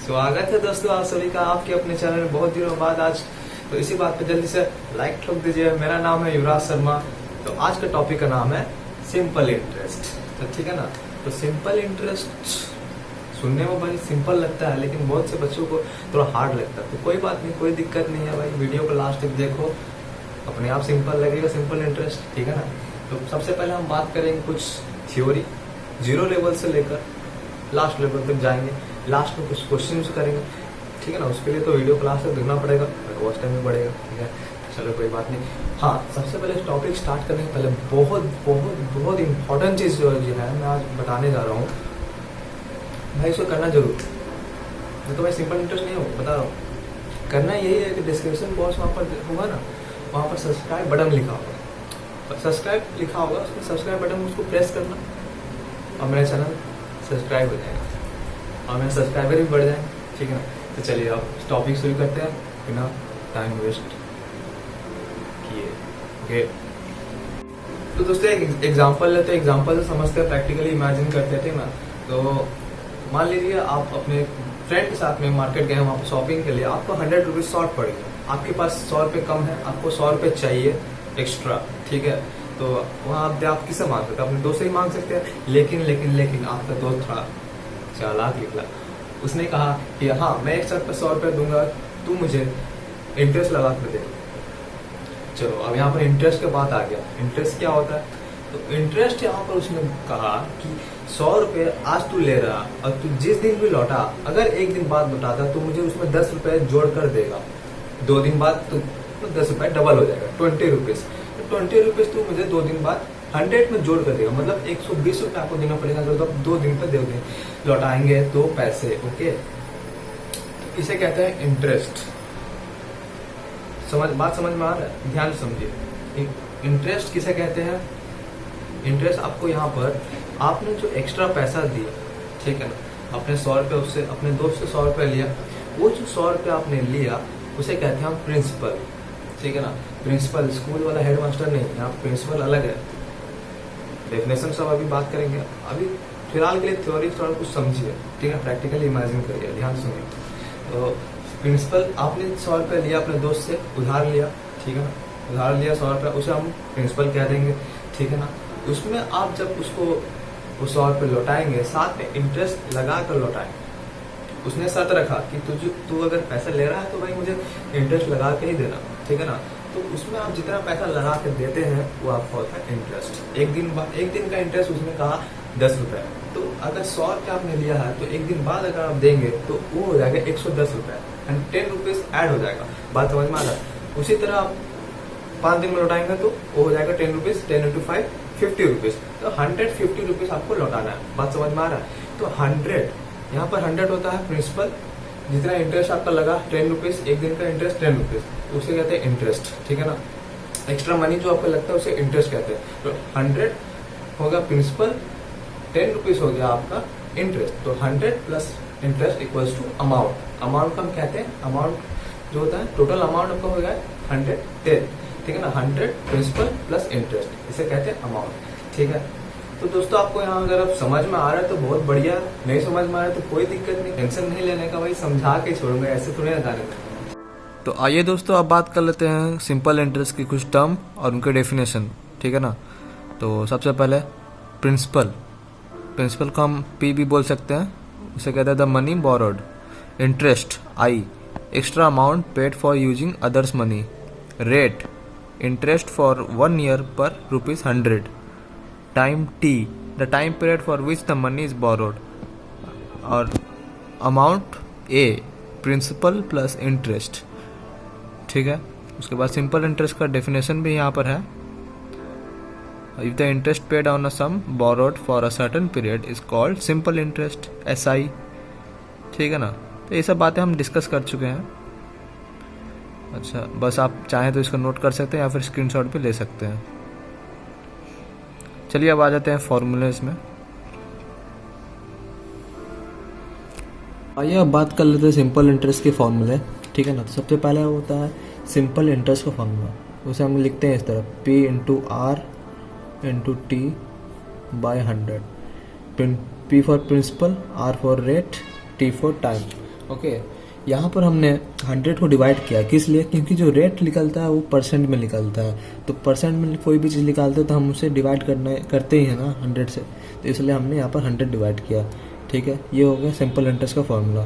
स्वागत है दोस्तों आप सभी का आपके अपने चैनल में बहुत दिनों बाद आज। तो इसी बात पे जल्दी से लाइक ठोक दीजिए। मेरा नाम है युवराज शर्मा। तो आज का टॉपिक का नाम है सिंपल इंटरेस्ट। तो ठीक है ना। तो सिंपल इंटरेस्ट सुनने में भाई सिंपल लगता है, लेकिन बहुत से बच्चों को थोड़ा हार्ड लगता है। तो कोई बात नहीं, कोई दिक्कत नहीं है भाई। वीडियो को लास्ट तक देखो, अपने आप सिंपल लगेगा सिंपल इंटरेस्ट। ठीक है ना। तो सबसे पहले हम बात करेंगे कुछ थ्योरी, जीरो लेवल से लेकर लास्ट लेवल तक जाएंगे। लास्ट में कुछ क्वेश्चन करेंगे। ठीक है ना। उसके लिए तो वीडियो क्लास से देखना पड़ेगा, वॉच टाइम में पड़ेगा। ठीक है, चलो कोई बात नहीं। हाँ, सबसे पहले टॉपिक स्टार्ट करने से पहले बहुत बहुत बहुत इंपॉर्टेंट चीज़ जो है मैं आज बताने जा रहा हूँ भाई। इसको करना जरूर। तो भाई सिंपल इंटरेस्ट नहीं हो, बता रहा हूँ। करना यही है कि डिस्क्रिप्शन बॉक्स वहाँ पर होगा ना, वहाँ पर सब्सक्राइब बटन लिखा होगा। सब्सक्राइब लिखा होगा, उसमें सब्सक्राइब बटन उसको प्रेस करना और मेरा चैनल सब्सक्राइब हो जाएगा और मेरे सब्सक्राइबर भी बढ़ जाएंगे। ठीक है ना। तो चलिए अब टॉपिक शुरू करते हैं बिना टाइम वेस्ट किए। ओके, तो दोस्तों एक एग्जांपल लेते हैं। एग्जांपल से समझते हैं, प्रैक्टिकली इमेजिन करते हैं। ठीक ना। तो मान लीजिए आप अपने फ्रेंड के साथ में मार्केट गए, वहाँ पर शॉपिंग के लिए आपको 100 रुपीज शॉर्ट पड़ेगा। आपके पास 100 रुपये कम है, आपको 100 रुपये चाहिए एक्स्ट्रा। ठीक है। तो वहाँ आप किससे मांग सकते हैं? अपने दोस्त से ही मांग सकते हैं। लेकिन लेकिन लेकिन आपका दोस्त थोड़ा चालाक निकला। उसने कहा कि हाँ मैं एक साथ 100 रुपये दूंगा, तू मुझे इंटरेस्ट लगा कर दे। चलो अब यहाँ पर इंटरेस्ट की बात आ गया। इंटरेस्ट क्या होता है? तो इंटरेस्ट यहाँ पर उसने कहा कि 100 रुपये आज तू ले रहा और तू जिस दिन भी लौटा, अगर एक दिन बाद लौटाता तो मुझे उसमें 10 रुपये जोड़ कर देगा। 2 दिन बाद तो 10 रुपये डबल हो जाएगा, 20 रुपीज। 20 रुपीज तू मुझे 2 दिन बाद 100 में जोड़ कर देगा। मतलब 120 रुपये आपको देना पड़ेगा अगर तो आप 2 दिन पर दे लौटाएंगे तो पैसे। ओके, इसे कहते हैं इंटरेस्ट। बात समझ में आ रहा है? ध्यान समझिए। इंटरेस्ट किसे कहते हैं? इंटरेस्ट आपको यहाँ पर आपने जो एक्स्ट्रा पैसा दिया, ठीक है ना, अपने 100 रुपये उससे अपने दोस्त से 100 रुपये लिया, वो जो 100 रुपये आपने लिया उसे कहते हैं हम प्रिंसिपल। ठीक है ना। प्रिंसिपल स्कूल वाला हेडमास्टर नहीं, यहाँ प्रिंसिपल अलग है। डेफिनेशन सब अभी बात करेंगे। अभी फिलहाल के लिए थ्योरी थोड़ा कुछ समझिए। ठीक है, प्रैक्टिकली इमेजिन करिए, ध्यान सुनिए। तो प्रिंसिपल आपने 100 रुपये लिया अपने दोस्त से, उधार लिया। ठीक है ना। उधार लिया 100 रुपये, उसे हम प्रिंसिपल कह देंगे। ठीक है ना। उसमें आप जब उसको वो 100 रुपये लौटाएंगे, साथ में इंटरेस्ट लगा कर लौटाएंगे। उसने शर्त रखा कि तू अगर पैसा ले रहा है तो भाई मुझे इंटरेस्ट लगा के ही देना। ठीक है ना। तो उसमें आप जितना पैसा लगा के देते हैं वो आपका होता है इंटरेस्ट। एक दिन का इंटरेस्ट उसने कहा 10 रुपये। तो अगर 100 रुपये आपने लिया है तो एक दिन बाद अगर आप देंगे तो वो हो जाएगा 110 रुपये एंड 10 रुपीज ऐड हो जाएगा। बात समझ में आ रहा है? उसी तरह आप 5 दिन में लौटाएंगे तो वो हो जाएगा 10 रुपीज, 10 इंटू 5 50 रुपीज। तो 150 रुपीज आपको लौटाना है। बात समझ में आ रहा है? तो 100 यहाँ पर 100 होता है प्रिंसिपल, जितना इंटरेस्ट आपका लगा 10 रुपीज, एक दिन का इंटरेस्ट 10 रुपीज, उसे कहते हैं इंटरेस्ट। ठीक है ना। एक्स्ट्रा मनी जो आपको लगता है उसे इंटरेस्ट कहते हैं। तो 100 होगा प्रिंसिपल, 10 रुपीज हो गया आपका इंटरेस्ट। तो 100 plus interest equals to amount. Amount का हम कहते हैं, अमाउंट जो होता है टोटल अमाउंट आपका हो गया 110। ठीक है ना। 100 प्रिंसिपल प्लस इंटरेस्ट, इसे कहते हैं अमाउंट। ठीक है। तो दोस्तों आपको यहाँ अगर आप समझ में आ रहा है तो बहुत बढ़िया, नहीं समझ में आ रहा है तो कोई दिक्कत नहीं, टेंशन नहीं लेने का भाई, समझा के छोड़ूंगा, ऐसे थोड़ी ना जाने का। तो आइए दोस्तों अब बात कर लेते हैं सिंपल इंटरेस्ट की कुछ टर्म और उनके डेफिनेशन। ठीक है ना। तो सबसे पहले प्रिंसिपल। प्रिंसिपल को हम पी भी बोल सकते हैं, उसे कहते हैं the money borrowed. Interest I, extra amount paid for using others money. Rate, interest for 1 year पर ₹100। Time T, the time period for which the money is borrowed. और अमाउंट ए, प्रिंसिपल प्लस इंटरेस्ट। ठीक है। उसके बाद simple interest का definition भी यहाँ पर है। If the interest paid on a sum borrowed for a certain period is called simple interest, SI। ठीक है ना। तो ये सब बातें हम डिस्कस कर चुके हैं। अच्छा, बस आप चाहें तो इसको नोट कर सकते हैं या फिर स्क्रीनशॉट भी ले सकते हैं। चलिए अब आ जाते हैं फॉर्मूलेस में। आइए अब बात कर लेते हैं सिंपल इंटरेस्ट के फॉर्मूले। ठीक है ना। तो सबसे पहले होता है सिंपल इंटरेस्ट का फॉर्मूला, उसे हम लिखते हैं इस तरह P into R into T by 100. P for principal, R for rate, T for time. Okay, यहाँ पर हमने 100 को डिवाइड किया. किस लिए? क्योंकि जो रेट निकलता है वो परसेंट में निकलता है. तो परसेंट में कोई भी चीज़ निकालते हैं तो हम उसे डिवाइड करते ही हैं ना 100 से. तो इसलिए हमने यहाँ पर 100 डिवाइड किया. ठीक है, ये हो गया सिंपल इंटरेस्ट का फॉर्मूला.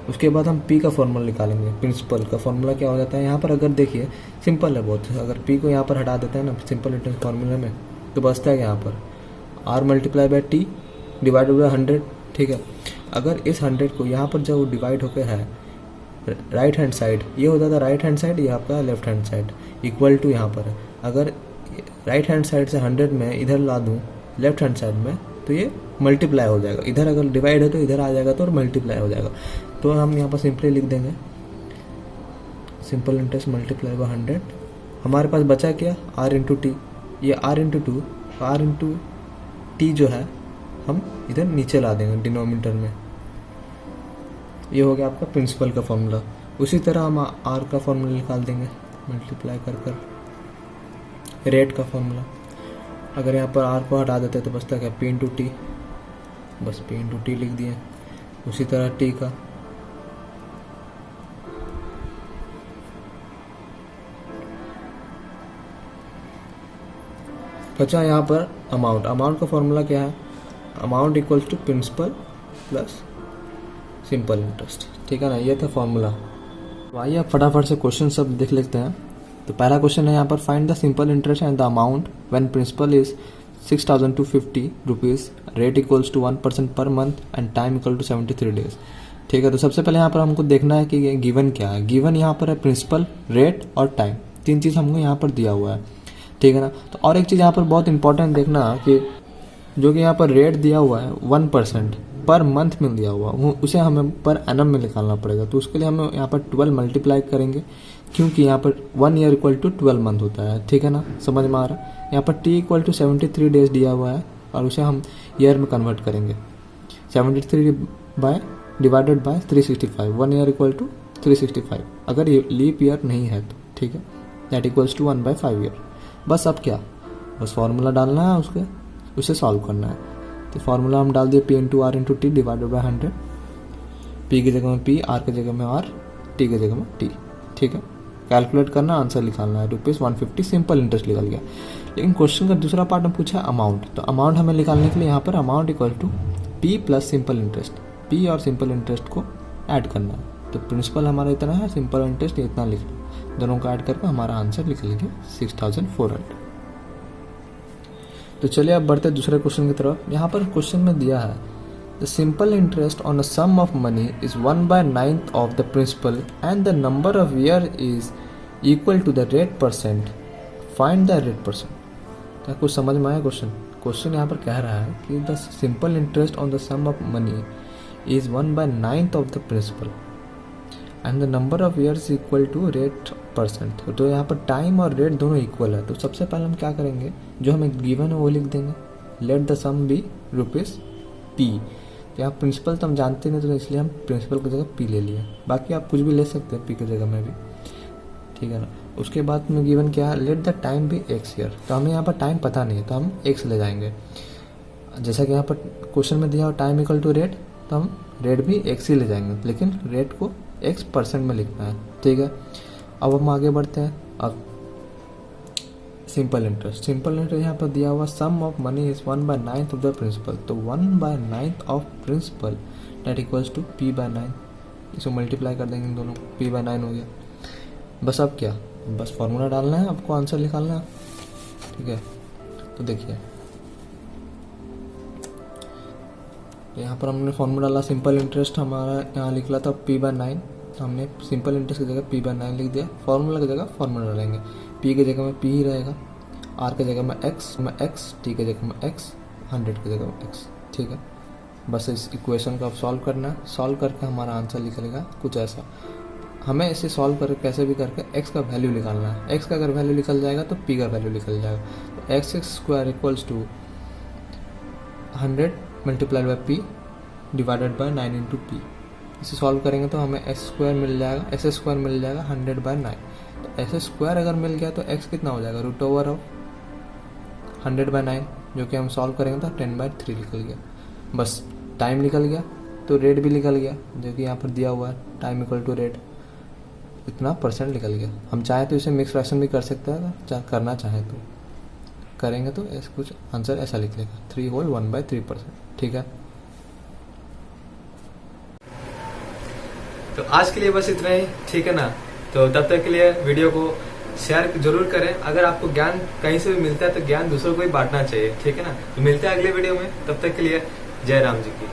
उसके बाद हम P का फॉर्मूला निकालेंगे. प्रिंसिपल का फॉर्मूला क्या हो जाता है यहाँ पर? अगर देखिए सिंपल है बहुत. अगर P को यहाँ पर हटा देते हैं ना सिंपल इंटरेस्ट फॉर्मूले में, तो बचता है यहाँ पर R multiply by T divided by 100. ठीक है, अगर इस 100 को यहाँ पर जब डिवाइड होकर है राइट हैंड साइड, ये होता था राइट हैंड साइड, ये आपका left hand side, equal to यहाँ पर है. अगर राइट हैंड साइड से 100 में इधर ला दूँ लेफ्ट हैंड साइड में, तो ये मल्टीप्लाई हो जाएगा. इधर अगर डिवाइड है तो इधर आ जाएगा, तो और मल्टीप्लाई हो जाएगा. तो हम यहाँ पर सिंपली लिख देंगे सिंपल इंटरेस्ट मल्टीप्लाई बाय 100. हमारे पास बचा क्या? R into T. ये R into two, R into T जो है हम इधर नीचे ला देंगे डिनोमिनेटर में. ये हो गया आपका प्रिंसिपल का फॉर्मूला. उसी तरह हम R का फॉर्मूला निकाल देंगे मल्टीप्लाई कर रेट का फॉर्मूला. अगर यहाँ पर R को हटा देते तो बचता क्या? P into T. बस P इंटू टी लिख दिए. उसी तरह T का. बचा यहाँ पर अमाउंट. अमाउंट का फॉर्मूला क्या है? Amount equals to principal plus simple interest. ठीक है ना, ये था फॉर्मूला. तो आइए आप फटाफट से क्वेश्चन सब देख लेते हैं. तो पहला क्वेश्चन है यहाँ पर, find the simple interest and the amount when principal is 6,250 rupees, rate equals to 1% per month and time equal to 73 days. ठीक है, तो सबसे पहले यहाँ पर हमको देखना है कि गिवन क्या है. गिवन यहाँ पर है प्रिंसिपल, रेट और टाइम. तीन चीज़ हमको यहाँ पर दिया हुआ है. ठीक है ना. तो और एक चीज़ यहाँ पर बहुत इंपॉर्टेंट देखना कि जो कि यहाँ पर रेट दिया हुआ है 1% पर मंथ में दिया हुआ, उसे हमें पर एनम में निकालना पड़ेगा. तो उसके लिए हम यहाँ पर 12 मल्टीप्लाई करेंगे, क्योंकि यहाँ पर 1 ईयर इक्वल टू 12 मंथ होता है. ठीक है ना, समझ में आ रहा है. यहाँ पर T इक्वल टू 73 डेज दिया हुआ है और उसे हम ईयर में कन्वर्ट करेंगे. 73 by divided by 365, 1 year equal to 365 अगर ये लीप ईयर नहीं है तो. ठीक है, दैट इक्वल्स टू 1/5 ईयर. बस अब क्या, बस फॉर्मूला डालना है, उसे सॉल्व करना है. तो फार्मूला हम डाल दिए P into R into T divided by 100. P की जगह में P, R की जगह में R, T की जगह में T. ठीक है, कैलकुलेट करना, आंसर निकालना है. ₹150 सिंपल इंटरेस्ट निकल गया. लेकिन क्वेश्चन का दूसरा पार्ट में पूछा अमाउंट. तो अमाउंट हमें निकालने के लिए यहाँ पर amount equal to P plus simple interest. P और सिंपल इंटरेस्ट को ऐड करना है. तो प्रिंसिपल हमारा इतना है, सिंपल इंटरेस्ट इतना लिखना. दोनों को ऐड करके हमारा आंसर निकल गया 6,400. तो चलिए अब बढ़ते दूसरे क्वेश्चन की तरफ. यहाँ पर क्वेश्चन में दिया है the simple interest on a sum of money is 1/9 of the principal and the number of year is equal to the rate percent, find the rate percent. क्या कुछ समझ में आया क्वेश्चन? क्वेश्चन यहाँ पर कह रहा है कि the simple interest on the sum of money is 1/9 of the principal and the number of years equal to rate percent. तो यहाँ पर टाइम और रेट दोनों इक्वल है. तो सबसे पहले हम क्या करेंगे, जो हमें गिवन है वो लिख देंगे. Let the sum be ₹P. यहाँ प्रिंसिपल तो हम जानते नहीं, तो इसलिए हम प्रिंसिपल की जगह P ले लिए. बाकी आप कुछ भी ले सकते हैं P की जगह में भी. ठीक है ना. उसके बाद में गिवन क्या है, let the time be X year. तो हमें यहाँ पर टाइम पता नहीं है, तो हम X ले जाएंगे. जैसा कि यहाँ पर क्वेश्चन में दिया हो टाइम इक्वल टू रेट, तो हम रेट भी X ही ले जाएंगे, लेकिन रेट को X% में लिखना है. ठीक है, अब हम आगे बढ़ते हैं. अब सिंपल इंटरेस्ट यहाँ पर दिया हुआ sum of money is 1/9 of the principal. तो 1/9 of principal that equals to P/9. इसको मल्टीप्लाई कर देंगे दोनों, P/9 हो गया. बस अब क्या, बस फॉर्मूला डालना है, आपको आंसर निकालना है. ठीक है, तो देखिए यहाँ पर हमने फॉर्मूला डाला. सिंपल इंटरेस्ट हमारा यहाँ निकला था P/9, तो हमने सिंपल इंटरेस्ट की जगह P/9 लिख दिया. फॉर्मूला की जगह फॉर्मूला डालेंगे. P की जगह में P ही रहेगा, R की जगह में X, T की जगह में X, 100 की जगह में X. ठीक है, बस इस इक्वेशन को अब सॉल्व करना है. सॉल्व करके हमारा आंसर निकलेगा कुछ ऐसा. हमें इसे सॉल्व करके कैसे भी करके X का वैल्यू निकालना है. X का अगर वैल्यू निकल जाएगा तो P का वैल्यू निकल जाएगा. तो x² equals to 100 multiplied by P divided by 9 into P. इसे सॉल्व करेंगे तो हमें S² मिल जाएगा, S² मिल जाएगा 100/9. तो S² अगर मिल गया तो X कितना हो जाएगा, √100/9. जो कि हम सॉल्व करेंगे तो 10/3 निकल गया। बस टाइम निकल गया तो रेट भी निकल गया, जो कि यहाँ पर दिया हुआ है, टाइम इक्वल टू रेट, इतना परसेंट निकल गया। हम चाहे तो इसे मिक्स फ्रैक्शन भी कर सकते हैं, करना चाहे तो करेंगे तो कुछ आंसर ऐसा लिख लेगा 3 होल 1/3%। ठीक है, तो आज के लिए बस इतना ही, ठीक है ना। तो तब तक के लिए वीडियो को शेयर जरूर करें। अगर आपको ज्ञान कहीं से भी मिलता है तो ज्ञान दूसरों को ही बांटना चाहिए, ठीक है ना। तो मिलते हैं अगले वीडियो में, तब तक के लिए जय राम जी की।